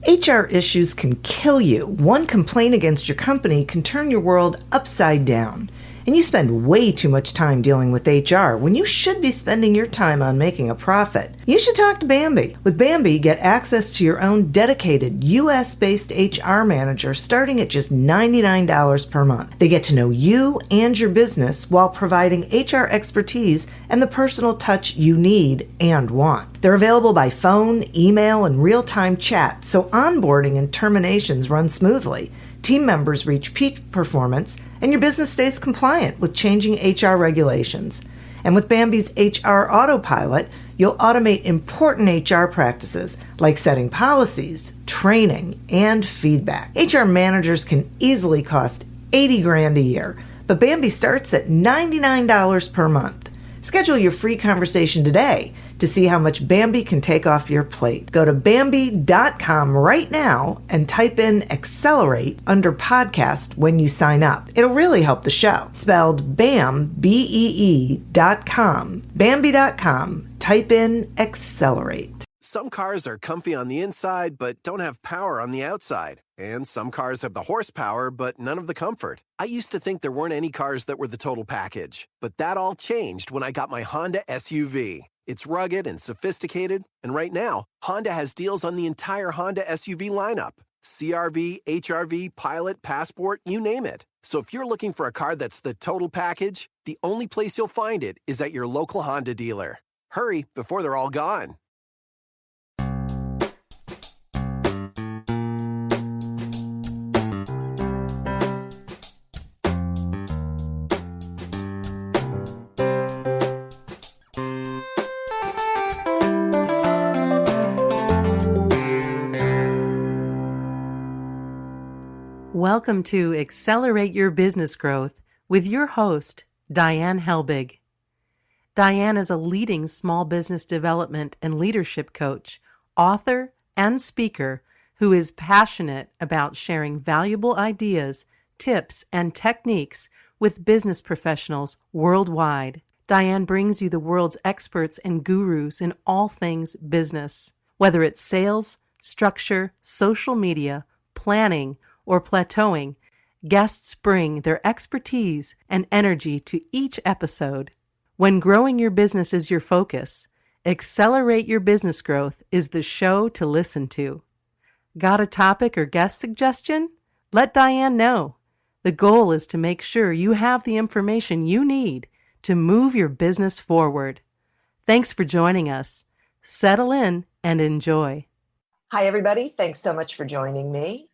HR issues can kill you. One complaint against your company can turn your world upside down. And you spend way too much time dealing with HR when you should be spending your time on making a profit. You should talk to Bambee. With Bambee, get access to your own dedicated US-based HR manager starting at just $99 per month. They get to know you and your business while providing HR expertise and the personal touch you need and want. They're available by phone, email, and real-time chat, so onboarding and terminations run smoothly. Team members reach peak performance, and your business stays compliant with changing HR regulations. And with Bambee's HR Autopilot, you'll automate important HR practices like setting policies, training, and feedback. HR managers can easily cost $80,000 a year, but Bambee starts at $99 per month. Schedule your free conversation today to see how much Bambee can take off your plate. Go to Bambee.com right now and type in Accelerate under podcast when you sign up. It'll really help the show. Spelled BAM, BEE.com. Bambee.com. Type in Accelerate. Some cars are comfy on the inside but don't have power on the outside. And some cars have the horsepower but none of the comfort. I used to think there weren't any cars that were the total package. But that all changed when I got my Honda SUV. It's rugged and sophisticated, and right now, Honda has deals on the entire Honda SUV lineup. CR-V, HR-V, Pilot, Passport, you name it. So if you're looking for a car that's the total package, the only place you'll find it is at your local Honda dealer. Hurry before they're all gone. Welcome to Accelerate Your Business Growth with your host, Diane Helbig. Diane is a leading small business development and leadership coach, author, and speaker who is passionate about sharing valuable ideas, tips, and techniques with business professionals worldwide. Diane brings you the world's experts and gurus in all things business, whether it's sales, structure, social media, planning, or plateauing. Guests bring their expertise and energy to each episode. When growing your business is your focus, Accelerate Your Business Growth is the show to listen to. Got a topic or guest suggestion? Let Diane know. The goal is to make sure you have the information you need to move your business forward. Thanks for joining us. Settle in and enjoy. Hi, everybody. Thanks so much for joining me.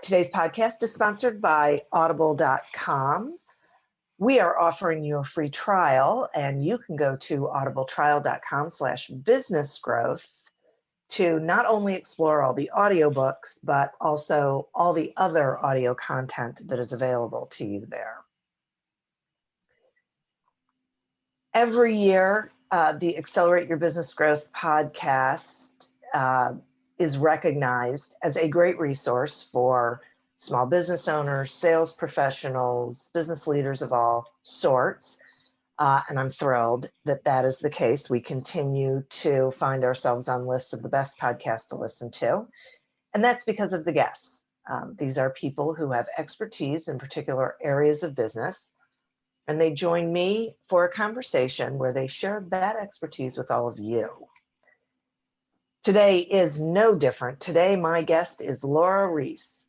Today's podcast is sponsored by audible.com. We are offering you a free trial, and you can go to audibletrial.com/businessgrowth to not only explore all the audiobooks, but also all the other audio content that is available to you there. Every year, the Accelerate Your Business Growth podcast is recognized as a great resource for small business owners, sales professionals, business leaders of all sorts. And I'm thrilled that that is the case. We continue to find ourselves on lists of the best podcasts to listen to. And that's because of the guests. These are people who have expertise in particular areas of business. And they join me for a conversation where they share that expertise with all of you. Today is no different. Today, my guest is Laura Rees.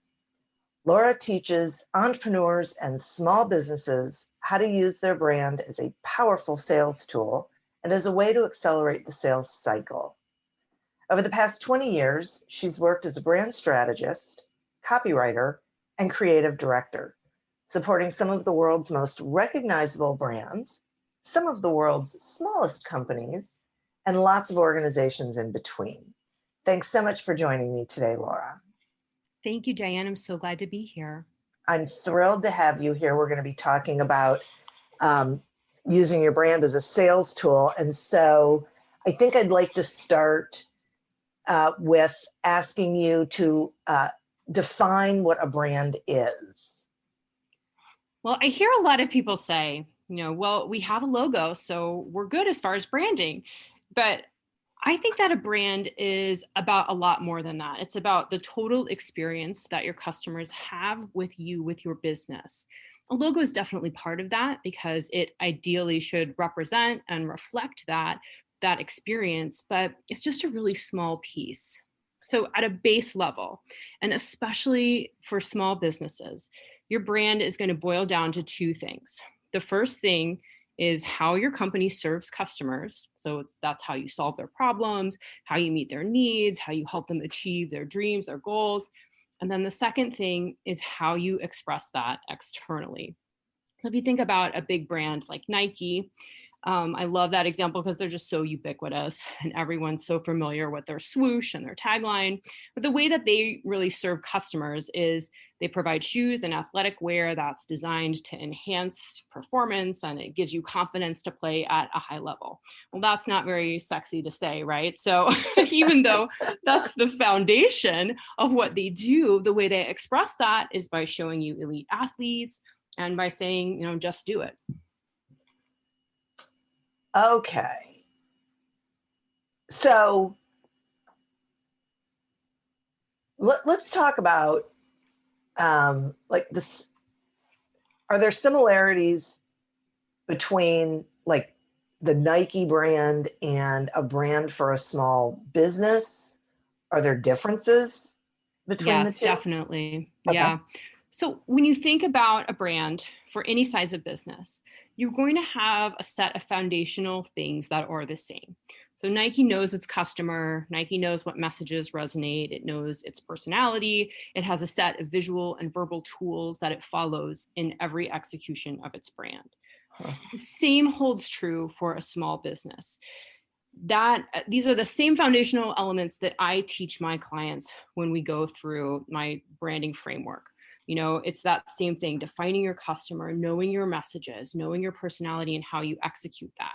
Laura teaches entrepreneurs and small businesses how to use their brand as a powerful sales tool and as a way to accelerate the sales cycle. Over the past 20 years, she's worked as a brand strategist, copywriter, and creative director, supporting some of the world's most recognizable brands, some of the world's smallest companies, and lots of organizations in between. Thanks so much for joining me today, Laura. Thank you, Diane. I'm so glad to be here. I'm thrilled to have you here. We're going to be talking about using your brand as a sales tool. And so I think I'd like to start with asking you to define what a brand is. Well, I hear a lot of people say, well, we have a logo, so we're good as far as branding. But I think that a brand is about a lot more than that. It's about the total experience that your customers have with you, with your business. A logo is definitely part of that because it ideally should represent and reflect that experience, but it's just a really small piece. So at a base level, and especially for small businesses, your brand is going to boil down to two things. The first thing is how your company serves customers. So that's how you solve their problems, how you meet their needs, how you help them achieve their dreams, their goals. And then the second thing is how you express that externally. So if you think about a big brand like Nike, I love that example because they're just so ubiquitous and everyone's so familiar with their swoosh and their tagline. But the way that they really serve customers is they provide shoes and athletic wear that's designed to enhance performance and it gives you confidence to play at a high level. Well, that's not very sexy to say, right? So even though that's the foundation of what they do, the way they express that is by showing you elite athletes and by saying, just do it. Okay. So let's talk about like this. Are there similarities between like the Nike brand and a brand for a small business? Are there differences between the Yes, two? definitely. Okay. Yeah. So when you think about a brand for any size of business, you're going to have a set of foundational things that are the same. So Nike knows its customer, Nike knows what messages resonate, it knows its personality, it has a set of visual and verbal tools that it follows in every execution of its brand. The same holds true for a small business. These are the same foundational elements that I teach my clients when we go through my branding framework. It's that same thing, defining your customer, knowing your messages, knowing your personality and how you execute that.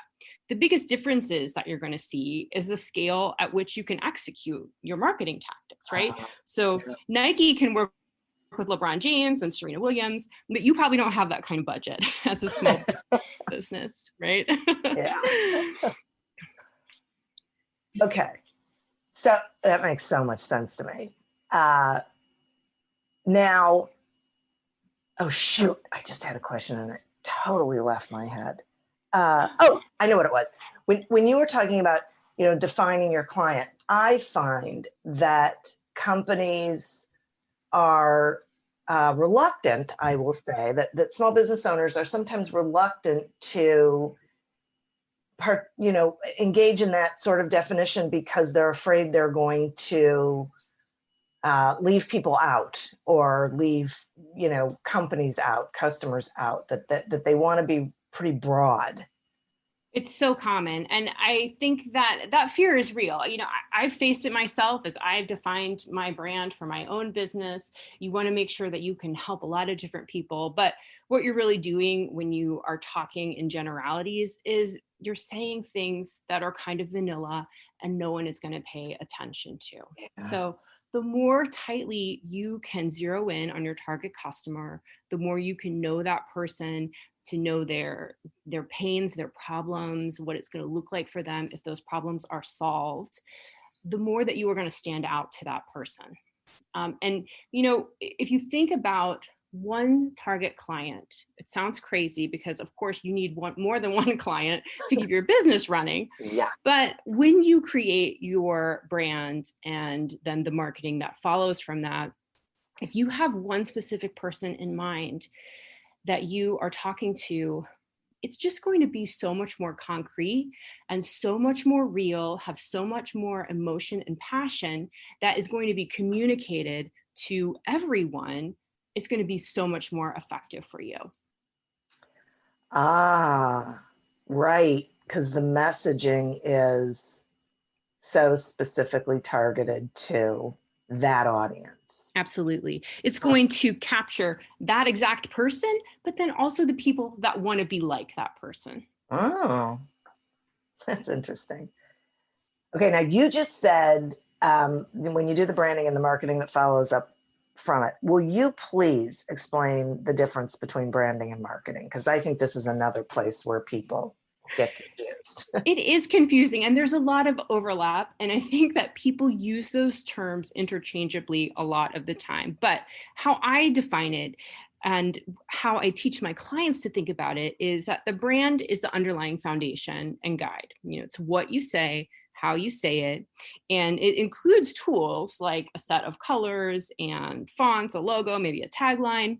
The biggest differences that you're going to see is the scale at which you can execute your marketing tactics, right? So Nike can work with LeBron James and Serena Williams, but you probably don't have that kind of budget as a small business, right? Yeah. Okay. So that makes so much sense to me. Now, oh shoot, I just had a question and it totally left my head. Oh, I know what it was. When you were talking about, defining your client, I find that companies are reluctant, I will say, that small business owners are sometimes reluctant to engage in that sort of definition because they're afraid they're going to leave people out or leave, companies out, customers out, that they want to be pretty broad. It's so common. And I think that fear is real. I've faced it myself as I've defined my brand for my own business. You want to make sure that you can help a lot of different people. But what you're really doing when you are talking in generalities is you're saying things that are kind of vanilla and no one is going to pay attention to. Yeah. So the more tightly you can zero in on your target customer, the more you can know that person, to know their pains, their problems, what it's going to look like for them if those problems are solved, the more that you are going to stand out to that person. And if you think about one target client, it sounds crazy because of course you need more than one client to keep your business running. Yeah. But when you create your brand and then the marketing that follows from that, if you have one specific person in mind that you are talking to, it's just going to be so much more concrete and so much more real, have so much more emotion and passion that is going to be communicated to everyone. It's going to be so much more effective for you. Ah, right. Because the messaging is so specifically targeted to that audience. Absolutely. It's going to capture that exact person, but then also the people that want to be like that person. Oh, that's interesting. Okay, now you just said when you do the branding and the marketing that follows up from it, will you please explain the difference between branding and marketing? Because I think this is another place where people get confused. It is confusing, and there's a lot of overlap. And I think that people use those terms interchangeably a lot of the time. But how I define it and how I teach my clients to think about it is that the brand is the underlying foundation and guide. It's what you say, how you say it. And it includes tools like a set of colors and fonts, a logo, maybe a tagline.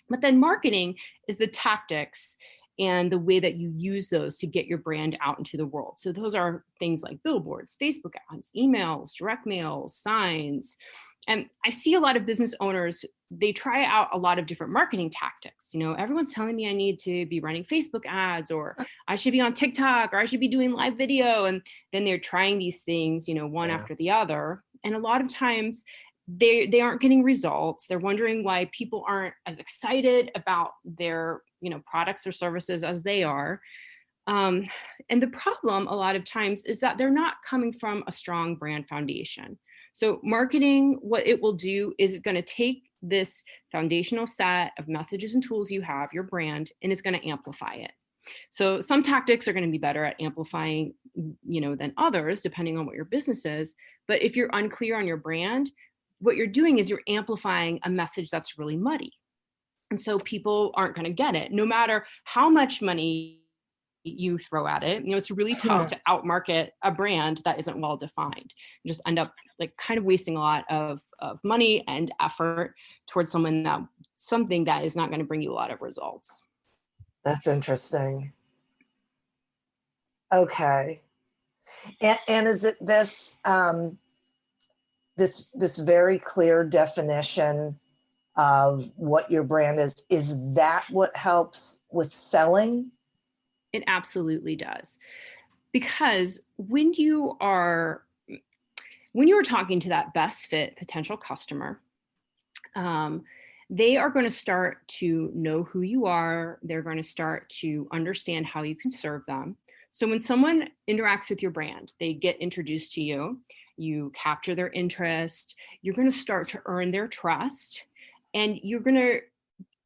But then marketing is the tactics and the way that you use those to get your brand out into the world. So those are things like billboards, Facebook ads, emails, direct mails, signs. And I see a lot of business owners, they try out a lot of different marketing tactics. Everyone's telling me I need to be running Facebook ads, or I should be on TikTok, or I should be doing live video. And then they're trying these things, one after the other. And a lot of times they aren't getting results. They're wondering why people aren't as excited about their, products or services as they are. And the problem a lot of times is that they're not coming from a strong brand foundation. So marketing, what it will do is it's going to take this foundational set of messages and tools you have, your brand, and it's going to amplify it. So some tactics are going to be better at amplifying, than others, depending on what your business is. But if you're unclear on your brand, what you're doing is you're amplifying a message that's really muddy. And so people aren't going to get it, no matter how much money you throw at it. It's really tough to outmarket a brand that isn't well defined. You just end up like kind of wasting a lot of money and effort towards something that is not going to bring you a lot of results. That's interesting. Okay. And is it this this very clear definition of what your brand is that what helps with selling? It absolutely does. Because when you are talking to that best fit potential customer, they are going to start to know who you are. They're going to start to understand how you can serve them. So when someone interacts with your brand, they get introduced to you, you capture their interest, you're going to start to earn their trust, and you're going to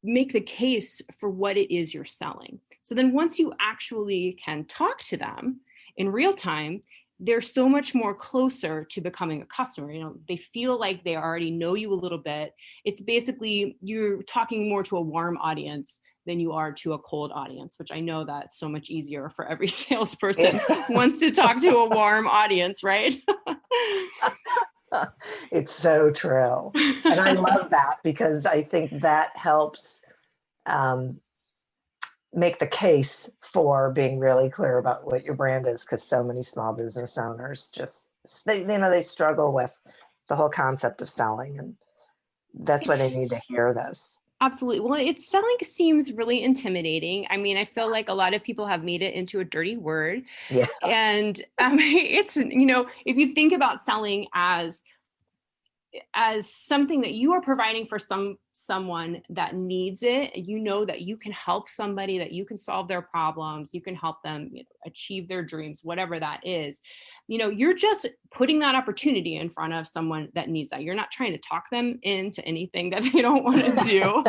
make the case for what it is you're selling. So then once you actually can talk to them in real time, they're so much more closer to becoming a customer. They feel like they already know you a little bit. It's basically you're talking more to a warm audience than you are to a cold audience, which I know that's so much easier for every salesperson who wants to talk to a warm audience, right? It's so true. And I love that because I think that helps make the case for being really clear about what your brand is, because so many small business owners just, they struggle with the whole concept of selling, and that's why they need to hear this. Absolutely. Well, selling seems really intimidating. I mean, I feel like a lot of people have made it into a dirty word. Yeah. And it's, if you think about selling as something that you are providing for someone that needs it, that you can help somebody, that you can solve their problems, you can help them achieve their dreams, whatever that is, you're just putting that opportunity in front of someone that needs that. You're not trying to talk them into anything that they don't want to do.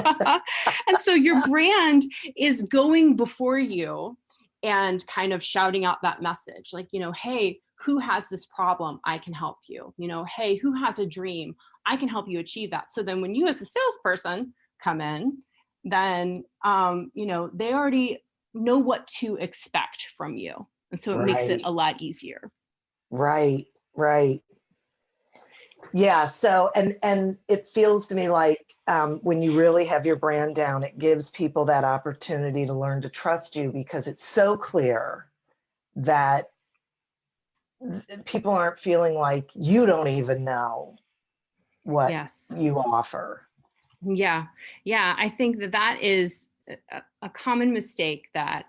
And so your brand is going before you and kind of shouting out that message, like, hey, who has this problem? I can help you. Hey, who has a dream? I can help you achieve that. So then when you as a salesperson come in, then, they already know what to expect from you. And so it makes it a lot easier. Right. Yeah. So, and it feels to me like when you really have your brand down, it gives people that opportunity to learn to trust you, because it's so clear that people aren't feeling like you don't even know what you offer. Yeah. I think that is a common mistake that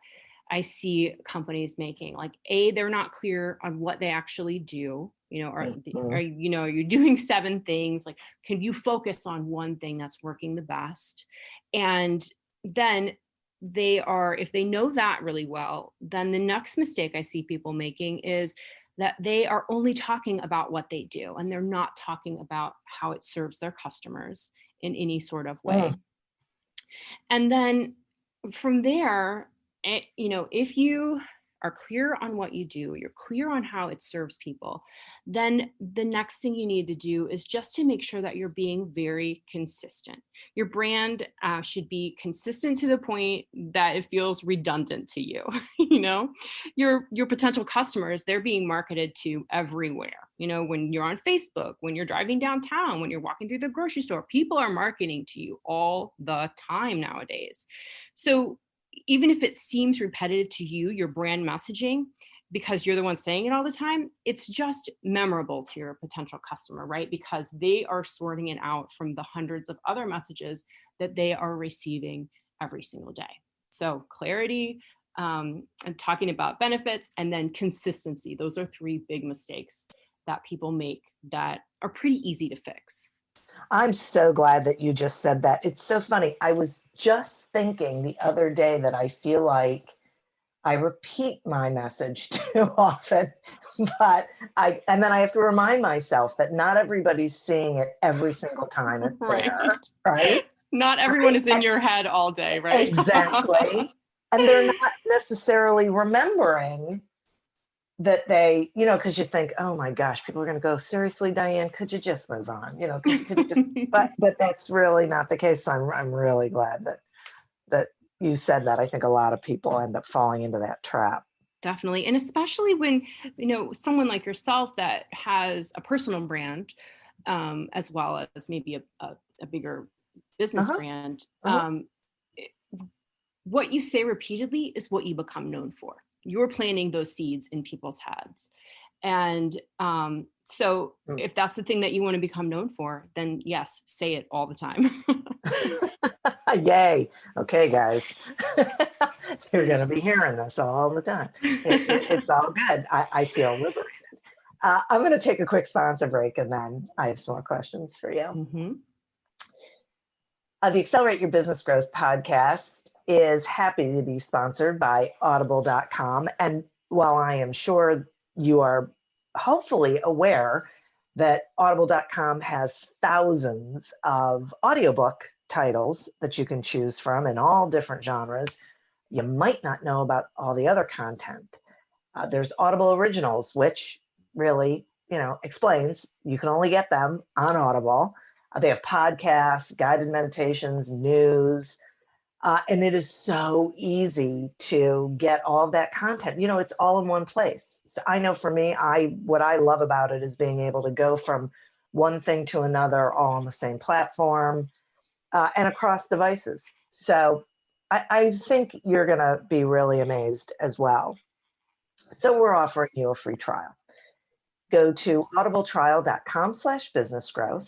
I see companies making. Like, they're not clear on what they actually do. Are you doing 7 things? Like, can you focus on one thing that's working the best? And then if they know that really well, then the next mistake I see people making is that they are only talking about what they do, and they're not talking about how it serves their customers in any sort of way. And then from there, if you are clear on what you do, you're clear on how it serves people, then the next thing you need to do is just to make sure that you're being very consistent. Your brand should be consistent to the point that it feels redundant to you. You know, your potential customers, they're being marketed to everywhere. You know, when you're on Facebook, when you're driving downtown, when you're walking through the grocery store, people are marketing to you all the time nowadays. So even if it seems repetitive to you, your brand messaging, because you're the one saying it all the time, it's just memorable to your potential customer, right? Because they are sorting it out from the hundreds of other messages that they are receiving every single day. So clarity, and talking about benefits, and then consistency. Those are three big mistakes that people make that are pretty easy to fix. I'm so glad that you just said that. It's so funny. I was just thinking the other day that I feel like I repeat my message too often, and then I have to remind myself that not everybody's seeing it every single time it's Right. there, right? Not everyone is in your head all day, right? Exactly. And they're not necessarily remembering that they, because you think, oh my gosh, people are going to go, seriously, Diane, could you just move on? Could you just, but that's really not the case. I'm really glad that you said that. I think a lot of people end up falling into that trap. Definitely. And especially when, someone like yourself that has a personal brand, as well as maybe a bigger business brand, what you say repeatedly is what you become known for. You're planting those seeds in people's heads. And so if that's the thing that you want to become known for, then yes, say it all the time. Yay. Okay, guys. You're going to be hearing this all the time. It's all good. I feel liberated. I'm going to take a quick sponsor break, and then I have some more questions for you. Mm-hmm. The Accelerate Your Business Growth podcast is happy to be sponsored by audible.com. And while I am sure you are hopefully aware that audible.com has thousands of audiobook titles that you can choose from in all different genres, you might not know about all the other content. There's Audible Originals, which really, explains you can only get them on Audible. They have podcasts, guided meditations, news, and it is so easy to get all of that content. It's all in one place. So I know for me, what I love about it is being able to go from one thing to another all on the same platform and across devices. So I think you're going to be really amazed as well. So we're offering you a free trial. Go to audibletrial.com/businessgrowth.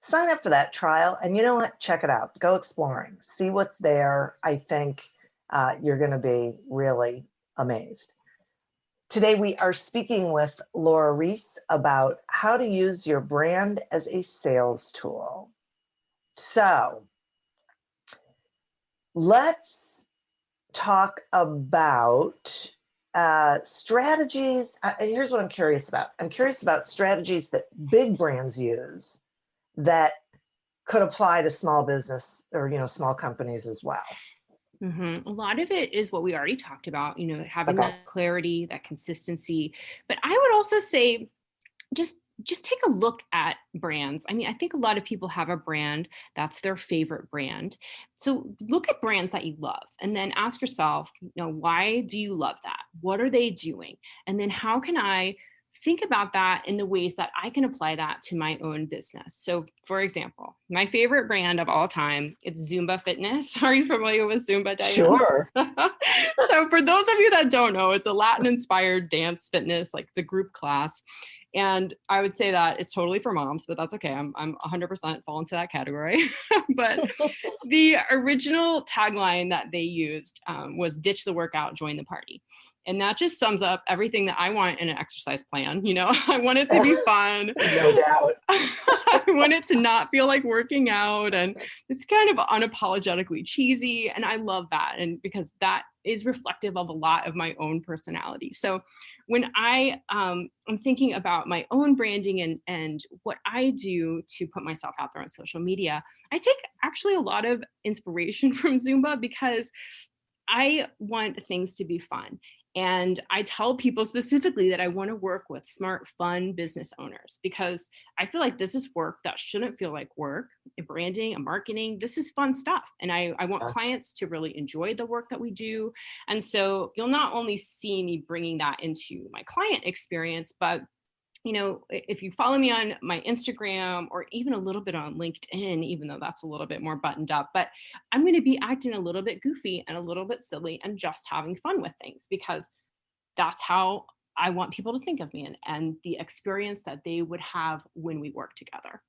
Sign up for that trial, and you know what? Check it out. Go exploring. See what's there. I think you're going to be really amazed. Today, we are speaking with Laura Rees about how to use your brand as a sales tool. So let's talk about strategies. Here's what I'm curious about. I'm curious about strategies that big brands use that could apply to small business or, small companies as well. Mm-hmm. A lot of it is what we already talked about, having that clarity, that consistency. But I would also say just take a look at brands. I mean, I think a lot of people have a brand that's their favorite brand. So look at brands that you love and then ask yourself, why do you love that? What are they doing? And then how can I think about that in the ways that I can apply that to my own business? So for example, my favorite brand of all time, it's Zumba Fitness. Are you familiar with Zumba, Diane? Sure. So for those of you that don't know, it's a Latin-inspired dance fitness, like it's a group class. And I would say that it's totally for moms, but that's okay. I'm 100% fall into that category. But the original tagline that they used was ditch the workout, join the party. And that just sums up everything that I want in an exercise plan. I want it to be fun. No doubt. I want it to not feel like working out. And it's kind of unapologetically cheesy. And I love that. And because that is reflective of a lot of my own personality. So when I'm thinking about my own branding and what I do to put myself out there on social media, I take actually a lot of inspiration from Zumba because I want things to be fun. And I tell people specifically that I want to work with smart, fun business owners, because I feel like this is work that shouldn't feel like work. Branding and marketing, this is fun stuff. And I want clients to really enjoy the work that we do. And so you'll not only see me bringing that into my client experience, but if you follow me on my Instagram or even a little bit on LinkedIn, even though that's a little bit more buttoned up, but I'm going to be acting a little bit goofy and a little bit silly and just having fun with things, because that's how I want people to think of me, and the experience that they would have when we work together.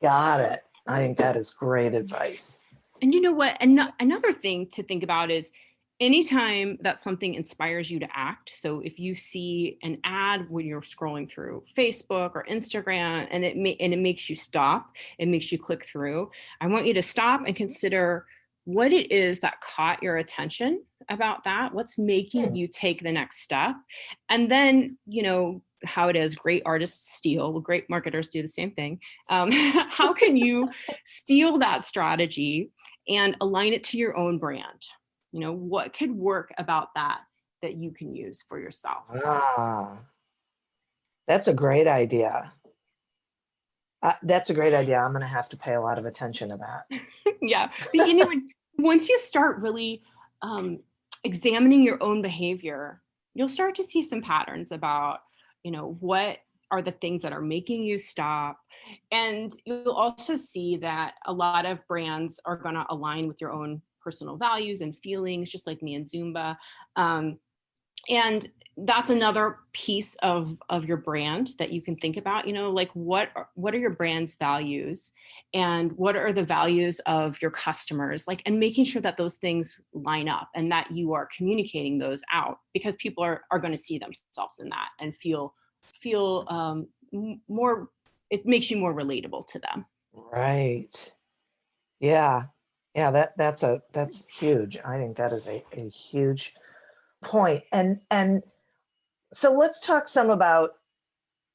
Got it. I think that is great advice. And you know what? Another thing to think about is anytime that something inspires you to act. So if you see an ad when you're scrolling through Facebook or Instagram and it makes you stop, it makes you click through, I want you to stop and consider what it is that caught your attention about that. What's making you take the next step? And then, how it is, great artists steal, well, great marketers do the same thing. How can you steal that strategy and align it to your own brand? What could work about that you can use for yourself? That's a great idea. That's a great idea. I'm going to have to pay a lot of attention to that. Yeah. But once you start really examining your own behavior, you'll start to see some patterns about, what are the things that are making you stop. And you'll also see that a lot of brands are going to align with your own personal values and feelings, just like me and Zumba. And that's another piece of your brand that you can think about, like what are your brand's values and what are the values of your customers, and making sure that those things line up and that you are communicating those out, because people are going to see themselves in that and feel more, it makes you more relatable to them. Right. Yeah. Yeah. That's huge. I think that is a huge point. And so let's talk some about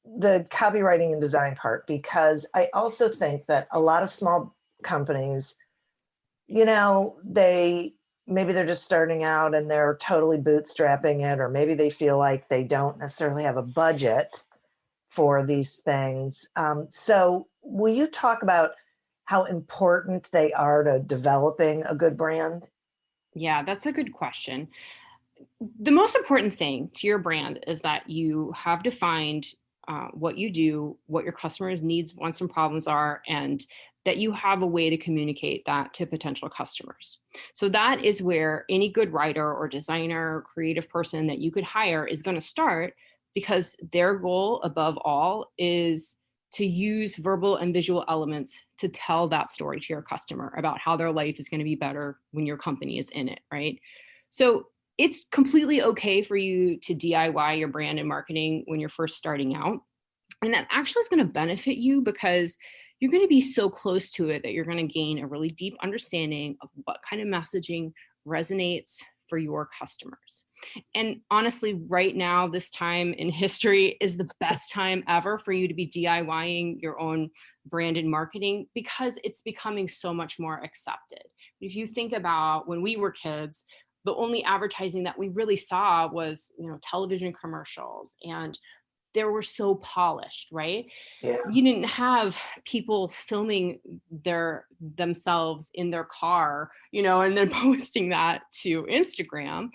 the copywriting and design part, because I also think that a lot of small companies, maybe they're just starting out and they're totally bootstrapping it, or maybe they feel like they don't necessarily have a budget for these things. So will you talk about how important they are to developing a good brand? Yeah, that's a good question. The most important thing to your brand is that you have defined what you do, what your customers' needs, wants, and problems are, and that you have a way to communicate that to potential customers. So that is where any good writer or designer or creative person that you could hire is going to start, because their goal above all is to use verbal and visual elements to tell that story to your customer about how their life is going to be better when your company is in it, right? So it's completely okay for you to DIY your brand and marketing when you're first starting out. And that actually is going to benefit you, because you're going to be so close to it that you're going to gain a really deep understanding of what kind of messaging resonates for your customers. And honestly, right now, this time in history is the best time ever for you to be DIYing your own brand and marketing, because it's becoming so much more accepted. If you think about when we were kids, the only advertising that we really saw was, television commercials, and they were so polished, right? Yeah. You didn't have people filming themselves in their car, and then posting that to Instagram.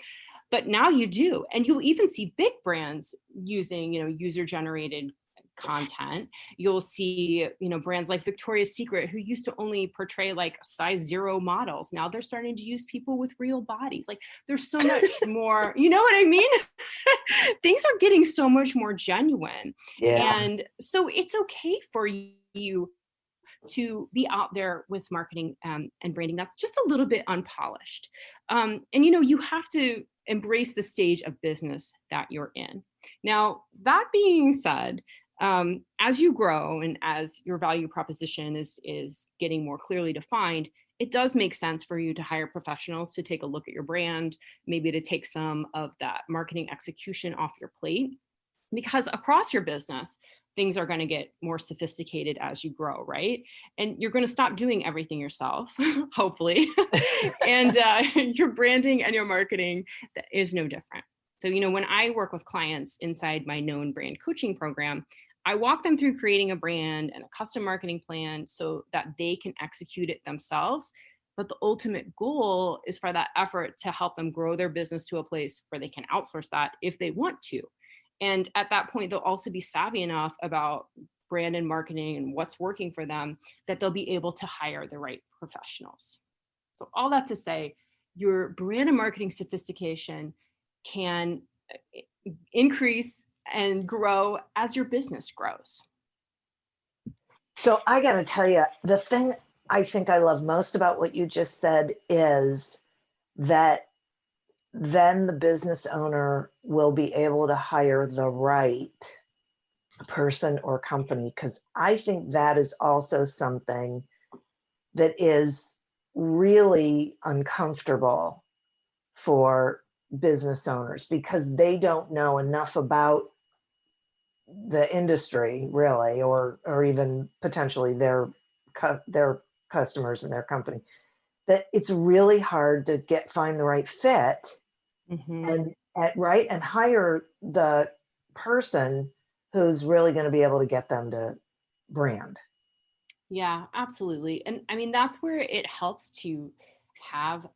But now you do. And you'll even see big brands using, user-generated content. You'll see, brands like Victoria's Secret, who used to only portray like size 0 models. Now they're starting to use people with real bodies. There's so much more, you know what I mean? Things are getting so much more genuine. Yeah. And so it's okay for you to be out there with marketing and branding that's just a little bit unpolished. And you have to embrace the stage of business that you're in. Now, that being said, as you grow and as your value proposition is getting more clearly defined, it does make sense for you to hire professionals to take a look at your brand, maybe to take some of that marketing execution off your plate. Because across your business, things are going to get more sophisticated as you grow, right? And you're going to stop doing everything yourself, hopefully. And your branding and your marketing is no different. So, when I work with clients inside my known brand coaching program, I walk them through creating a brand and a custom marketing plan so that they can execute it themselves. But the ultimate goal is for that effort to help them grow their business to a place where they can outsource that if they want to. And at that point, they'll also be savvy enough about brand and marketing and what's working for them that they'll be able to hire the right professionals. So all that to say, your brand and marketing sophistication can increase and grow as your business grows. So I got to tell you, the thing I think I love most about what you just said is that then the business owner will be able to hire the right person or company, because I think that is also something that is really uncomfortable for business owners, because they don't know enough about the industry really, or even potentially their customers and their company, that it's really hard to find the right fit and hire the person who's really going to be able to get them to brand. Yeah, absolutely. And I mean, that's where it helps to have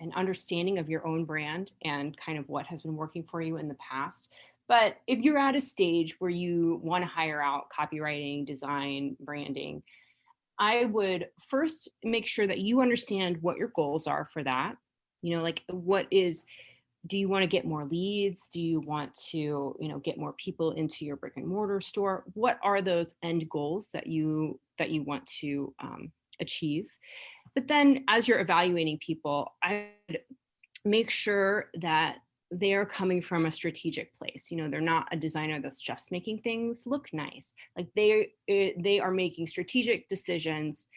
an understanding of your own brand and kind of what has been working for you in the past. But if you're at a stage where you want to hire out copywriting, design, branding, I would first make sure that you understand what your goals are for that. Like do you want to get more leads? Do you want to, get more people into your brick and mortar store? What are those end goals that you want to achieve? But then as you're evaluating people, I would make sure that they're coming from a strategic place. They're not a designer that's just making things look nice. Like they are making strategic decisions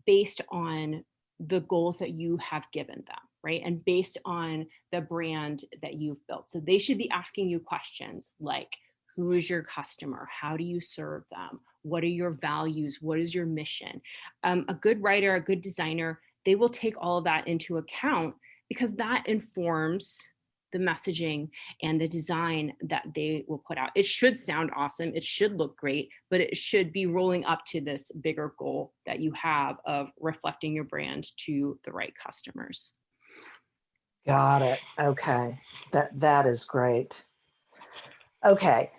based on the goals that you have given them, right? And based on the brand that you've built. So they should be asking you questions like, who is your customer? How do you serve them? What are your values? What is your mission? A good writer, a good designer, they will take all of that into account because that informs the messaging and the design that they will put out. It should sound awesome. It should look great, but it should be rolling up to this bigger goal that you have of reflecting your brand to the right customers. Got it. Okay. That is great. Okay.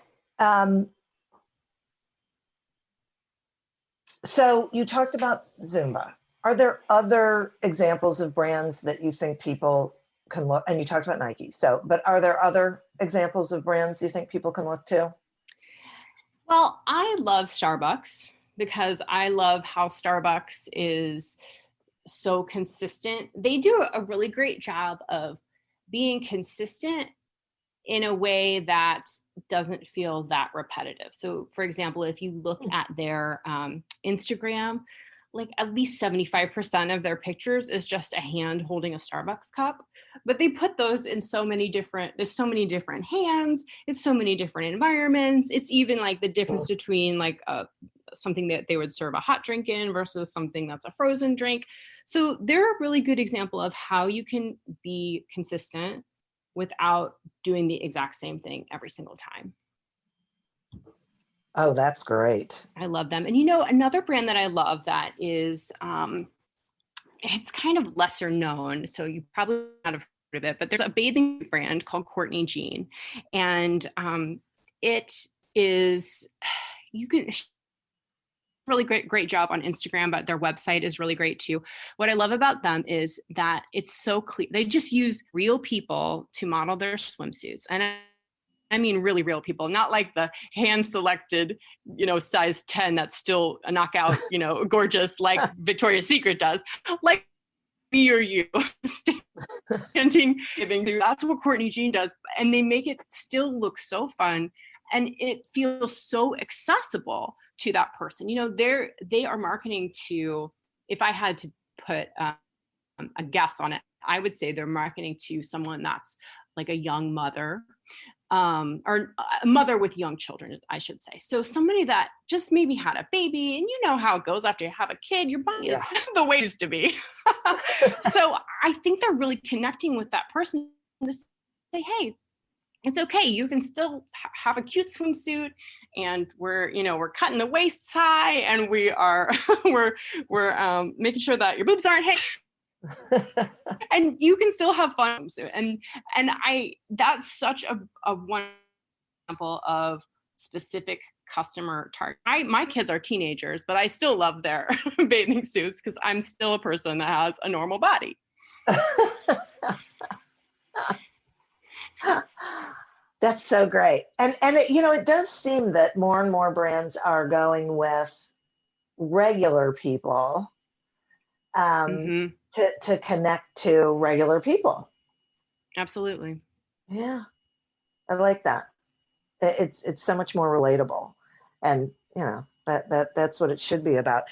So you talked about Zumba. Are there other examples of brands that you think people can look, and you talked about Nike. But are there other examples of brands you think people can look to? Well, I love Starbucks because I love how Starbucks is so consistent. They do a really great job of being consistent in a way that doesn't feel that repetitive. So for example, if you look at their Instagram, like at least 75% of their pictures is just a hand holding a Starbucks cup, but they put those in there's so many different hands, it's so many different environments. It's even like the difference between like something that they would serve a hot drink in versus something that's a frozen drink. So they're a really good example of how you can be consistent without doing the exact same thing every single time. Oh, that's great. I love them. And another brand that I love that is, it's kind of lesser known, so you probably not have heard of it, but there's a bathing brand called Courtney Jean. And it is, you can really great job on Instagram, but their website is really great too. What I love about them is that it's so clear. They just use real people to model their swimsuits. And I mean, really real people, not like the hand selected, size 10 that's still a knockout, gorgeous like Victoria's Secret does. Like me or you standing, giving through. That's what Courtney Jean does. And they make it still look so fun. And it feels so accessible to that person. They are marketing to, if I had to put a guess on it, I would say they're marketing to someone that's like a young mother. or a mother with young children, I should say. So somebody that just maybe had a baby, and you know how it goes after you have a kid, your body is the way it used to be. So I think they're really connecting with that person to say, hey, it's okay. You can still have a cute swimsuit, and we're cutting the waists high, and we are we're making sure that your boobs aren't hanging, and you can still have fun. And that's such a one example of specific customer target. My kids are teenagers, but I still love their bathing suits because I'm still a person that has a normal body. That's so great. And it does seem that more and more brands are going with regular people to connect to regular people. Absolutely. Yeah. I like that. It's so much more relatable. And that's what it should be about.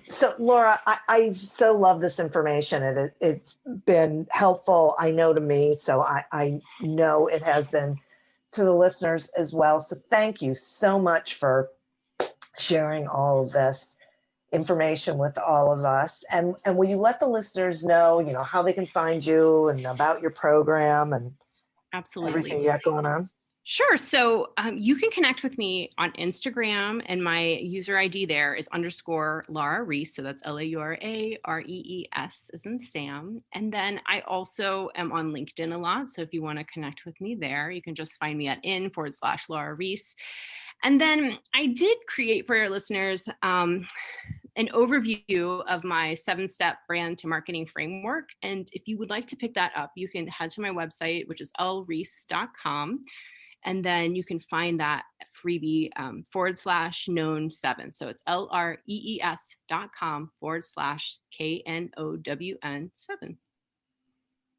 So Laura, I so love this information. It's been helpful, I know, to me. So I know it has been to the listeners as well. So thank you so much for sharing all of this information with all of us. And will you let the listeners know, how they can find you and about your program and Absolutely everything you got going on? Sure. So you can connect with me on Instagram, and my user ID there is _Laura Rees. So that's LAURAREES as in Sam. And then I also am on LinkedIn a lot. So if you want to connect with me there, you can just find me at /Laura Rees. And then I did create for your listeners an overview of my 7-step brand to marketing framework. And if you would like to pick that up, you can head to my website, which is lrees.com. And then you can find that freebie /known7. So it's LREES.com /KNOWN7.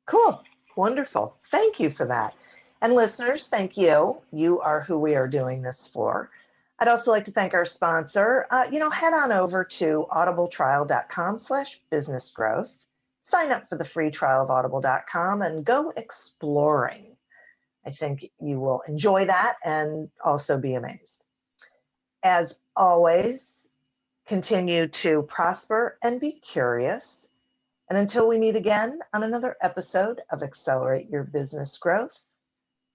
Cool. Wonderful. Thank you for that. And listeners, thank you. You are who we are doing this for. I'd also like to thank our sponsor. Head on over to audibletrial.com/businessgrowth. Sign up for the free trial of audible.com and go exploring. I think you will enjoy that and also be amazed. As always, continue to prosper and be curious. And until we meet again on another episode of Accelerate Your Business Growth,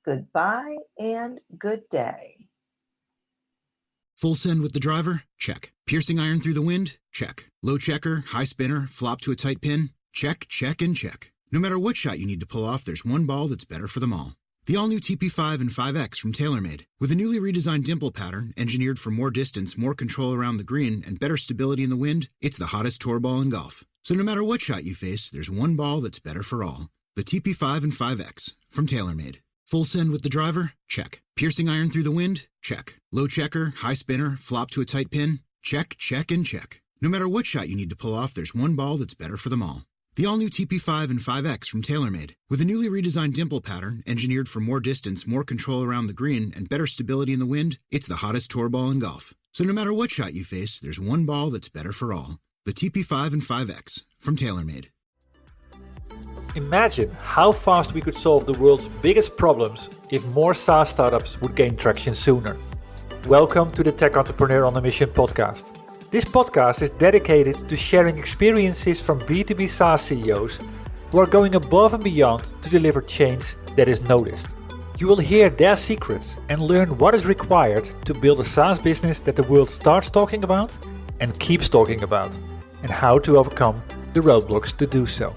goodbye and good day. Full send with the driver? Check. Piercing iron through the wind? Check. Low checker, high spinner, flop to a tight pin? Check, check, and check. No matter what shot you need to pull off, there's one ball that's better for them all. The all-new TP5 and 5X from TaylorMade. With a newly redesigned dimple pattern, engineered for more distance, more control around the green, and better stability in the wind, it's the hottest tour ball in golf. So no matter what shot you face, there's one ball that's better for all. The TP5 and 5X from TaylorMade. Full send with the driver? Check. Piercing iron through the wind? Check. Low checker, high spinner, flop to a tight pin? Check, check, and check. No matter what shot you need to pull off, there's one ball that's better for them all. The all-new TP5 and 5X from TaylorMade. With a newly redesigned dimple pattern, engineered for more distance, more control around the green, and better stability in the wind, it's the hottest tour ball in golf. So no matter what shot you face, there's one ball that's better for all. The TP5 and 5X from TaylorMade. Imagine how fast we could solve the world's biggest problems if more SaaS startups would gain traction sooner. Welcome to the Tech Entrepreneur on a Mission podcast. This podcast is dedicated to sharing experiences from B2B SaaS CEOs who are going above and beyond to deliver change that is noticed. You will hear their secrets and learn what is required to build a SaaS business that the world starts talking about and keeps talking about, and how to overcome the roadblocks to do so.